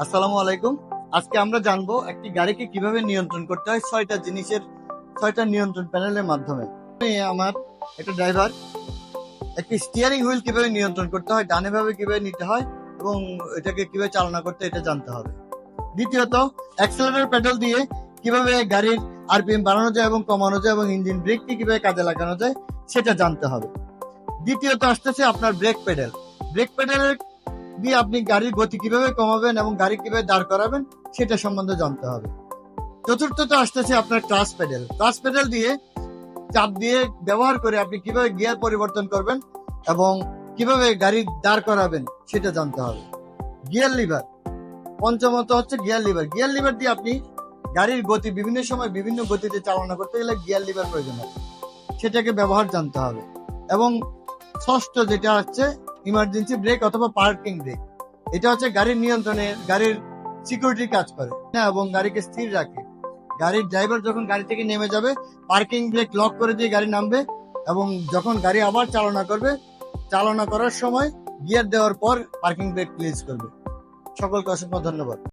আসসালামু আলাইকুম। আজকে আমরা জানবো একটি গাড়িকে কিভাবে নিয়ন্ত্রণ করতে হয় ছয়টা নিয়ন্ত্রণ প্যানেলের মাধ্যমে। আমার একটা ড্রাইভার একটি স্টিয়ারিং হুইল কিভাবে নিয়ন্ত্রণ করতে হয়, ডানে ভাবে কিভাবে নিতে হয় এবং এটাকে কিভাবে চালনা করতে হয় এটা জানতে হবে। দ্বিতীয়ত, অ্যাক্সেলারেটর প্যাডেল দিয়ে কিভাবে গাড়ির আরপিএম বাড়ানো যায় এবং কমানো যায় এবং ইঞ্জিন ব্রেককে কিভাবে কাজে লাগানো যায় সেটা জানতে হবে। দ্বিতীয়ত আসতেছে আপনার ব্রেক প্যাডেলের দিয়ে আপনি গাড়ির গতি কিভাবে কমাবেন এবং গাড়ি কিভাবে দাঁড় করাবেন সেটা সম্বন্ধে জানতে হবে। চতুর্থত আসতেছে আপনার ক্লাচ প্যাডেল দিয়ে চাপ দিয়ে ব্যবহার করে আপনি কিভাবে গিয়ার পরিবর্তন করবেন এবং কিভাবে গাড়ি দাঁড় করাবেন সেটা জানতে হবে। গিয়ার লিভার, পঞ্চমত হচ্ছে গিয়ার লিভার দিয়ে আপনি গাড়ির গতি বিভিন্ন সময় বিভিন্ন গতিতে চালনা করতে গেলে গিয়ার লিভার প্রয়োজন হবে, সেটাকে ব্যবহার জানতে হবে। এবং ষষ্ঠ যেটা হচ্ছে ইমার্জেন্সি ব্রেক অথবা পার্কিং ব্রেক, এটা হচ্ছে গাড়ির নিয়ন্ত্রণে গাড়ির সিকিউরিটি কাজ করে এবং গাড়িকে স্থির রাখে। গাড়ির ড্রাইভার যখন গাড়ি থেকে নেমে যাবে পার্কিং ব্রেক লক করে দিয়ে গাড়ি নামবে এবং যখন গাড়ি আবার চালনা করার সময় গিয়ার দেওয়ার পর পার্কিং ব্রেক রিলিজ করবে। সকলকে অসংখ্য ধন্যবাদ।